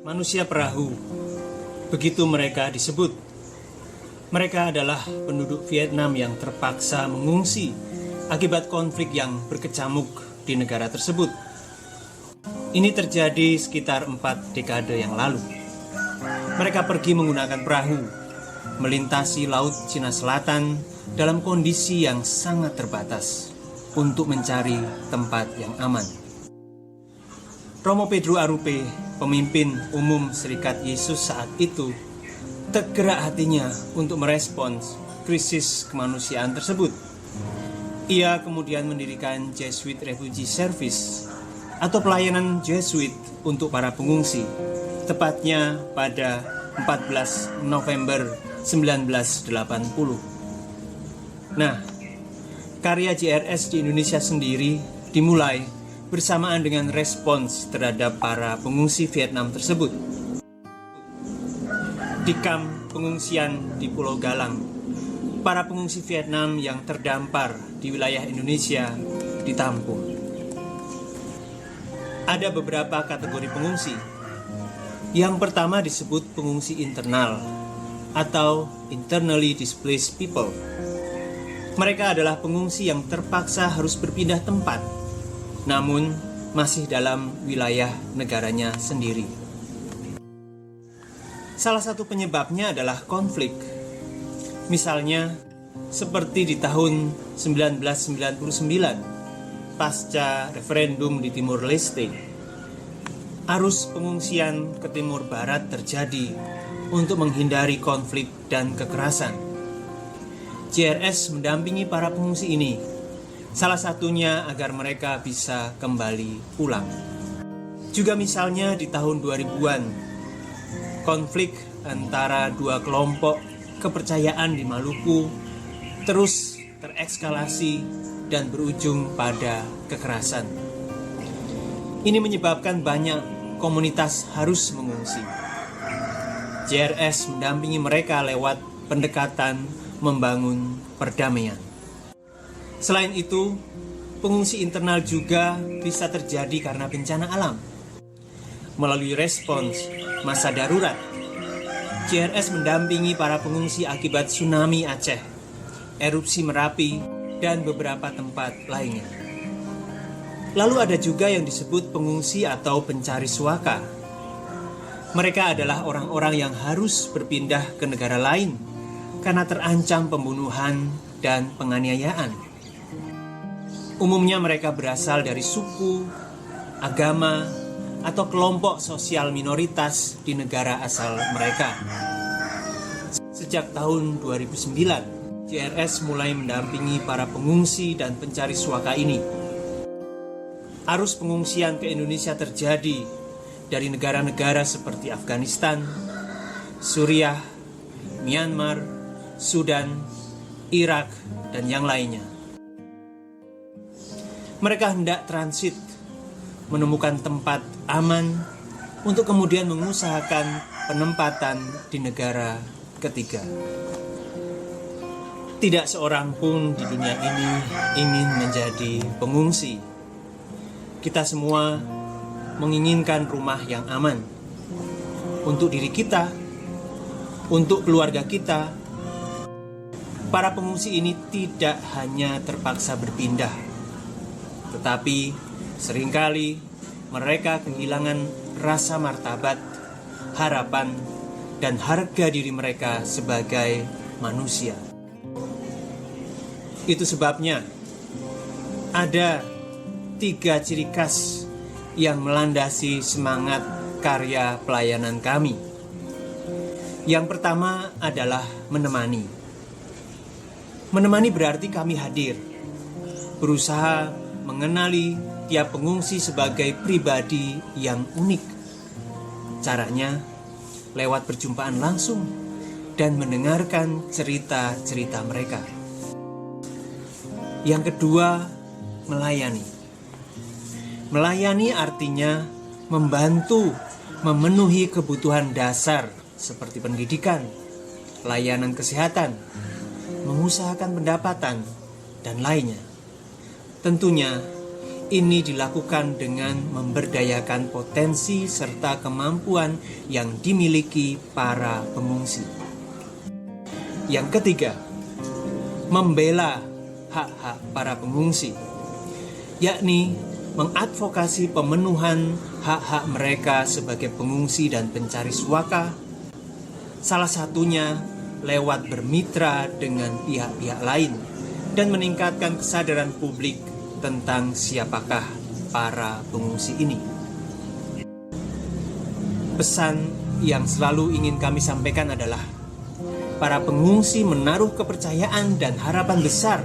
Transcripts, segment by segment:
Manusia perahu, begitu mereka disebut. Mereka adalah penduduk Vietnam yang terpaksa mengungsi akibat konflik yang berkecamuk di negara tersebut. Ini terjadi sekitar 4 dekade yang lalu. Mereka pergi menggunakan perahu, melintasi Laut Cina Selatan dalam kondisi yang sangat terbatas untuk mencari tempat yang aman. Romo Pedro Arupe, pemimpin umum Serikat Yesus saat itu, tergerak hatinya untuk merespons krisis kemanusiaan tersebut. Ia kemudian mendirikan Jesuit Refugee Service atau pelayanan Jesuit untuk para pengungsi, tepatnya pada 14 November 1980. Nah, karya JRS di Indonesia sendiri dimulai bersamaan dengan respons terhadap para pengungsi Vietnam tersebut. Di kamp pengungsian di Pulau Galang, para pengungsi Vietnam yang terdampar di wilayah Indonesia ditampung. Ada beberapa kategori pengungsi. Yang pertama disebut pengungsi internal atau internally displaced people. Mereka adalah pengungsi yang terpaksa harus berpindah tempat, namun masih dalam wilayah negaranya sendiri. Salah satu penyebabnya adalah konflik. Misalnya, seperti di tahun 1999, pasca referendum di Timur Leste, arus pengungsian ke Timur Barat terjadi untuk menghindari konflik dan kekerasan. JRS mendampingi para pengungsi ini, salah satunya agar mereka bisa kembali pulang. Juga misalnya di tahun 2000-an, konflik antara dua kelompok kepercayaan di Maluku terus terekskalasi dan berujung pada kekerasan. Ini menyebabkan banyak komunitas harus mengungsi. JRS mendampingi mereka lewat pendekatan membangun perdamaian. Selain itu, pengungsi internal juga bisa terjadi karena bencana alam. Melalui respons masa darurat, JRS mendampingi para pengungsi akibat tsunami Aceh, erupsi Merapi, dan beberapa tempat lainnya. Lalu ada juga yang disebut pengungsi atau pencari suaka. Mereka adalah orang-orang yang harus berpindah ke negara lain karena terancam pembunuhan dan penganiayaan. Umumnya mereka berasal dari suku, agama, atau kelompok sosial minoritas di negara asal mereka. Sejak tahun 2009, JRS mulai mendampingi para pengungsi dan pencari suaka ini. Arus pengungsian ke Indonesia terjadi dari negara-negara seperti Afghanistan, Suriah, Myanmar, Sudan, Irak, dan yang lainnya. Mereka hendak transit, menemukan tempat aman untuk kemudian mengusahakan penempatan di negara ketiga. Tidak seorang pun di dunia ini ingin menjadi pengungsi. Kita semua menginginkan rumah yang aman untuk diri kita, untuk keluarga kita. Para pengungsi ini tidak hanya terpaksa berpindah, tetapi seringkali mereka kehilangan rasa martabat, harapan, dan harga diri mereka sebagai manusia. Itu sebabnya ada 3 ciri khas yang melandasi semangat karya pelayanan kami. Yang pertama adalah menemani. Menemani berarti kami hadir, berusaha mengenali tiap pengungsi sebagai pribadi yang unik. Caranya lewat perjumpaan langsung dan mendengarkan cerita-cerita mereka. Yang kedua, melayani. Melayani artinya membantu memenuhi kebutuhan dasar seperti pendidikan, layanan kesehatan, mengusahakan pendapatan, dan lainnya. Tentunya Ini dilakukan dengan memberdayakan potensi serta kemampuan yang dimiliki para pengungsi. Yang ketiga, membela hak-hak para pengungsi, yakni mengadvokasi pemenuhan hak-hak mereka sebagai pengungsi dan pencari suaka, salah satunya lewat bermitra dengan pihak-pihak lain dan meningkatkan kesadaran publik tentang siapakah para pengungsi ini. Pesan yang selalu ingin kami sampaikan adalah para pengungsi menaruh kepercayaan dan harapan besar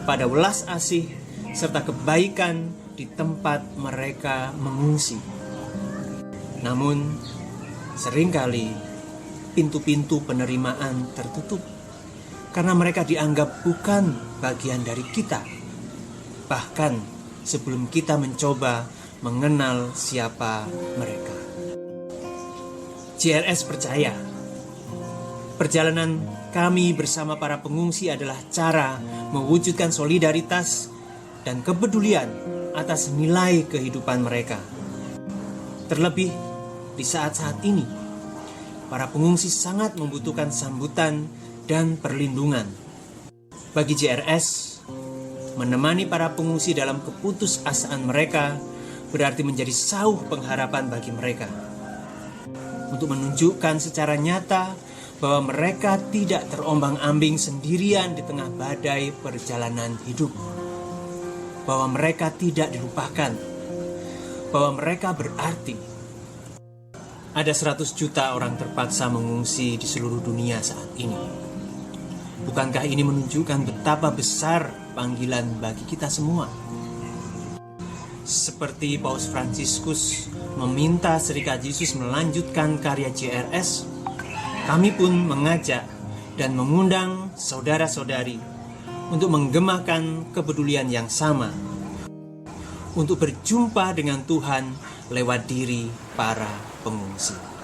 pada welas asih serta kebaikan di tempat mereka mengungsi. Namun, seringkali pintu-pintu penerimaan tertutup karena mereka dianggap bukan bagian dari kita. Bahkan sebelum kita mencoba mengenal siapa mereka. JRS percaya, perjalanan kami bersama para pengungsi adalah cara mewujudkan solidaritas dan kepedulian atas nilai kehidupan mereka. Terlebih di saat-saat ini, para pengungsi sangat membutuhkan sambutan dan perlindungan. Bagi JRS, menemani para pengungsi dalam keputusasaan mereka berarti menjadi sauh pengharapan bagi mereka. Untuk menunjukkan secara nyata bahwa mereka tidak terombang-ambing sendirian di tengah badai perjalanan hidup. Bahwa mereka tidak dilupakan. Bahwa mereka berarti. Ada 100 juta orang terpaksa mengungsi di seluruh dunia saat ini. Bukankah ini menunjukkan betapa besar panggilan bagi kita semua? Seperti Paus Fransiskus meminta Serikat Yesus melanjutkan karya JRS, kami pun mengajak dan mengundang saudara-saudari untuk menggemakan kepedulian yang sama, untuk berjumpa dengan Tuhan lewat diri para pengungsi.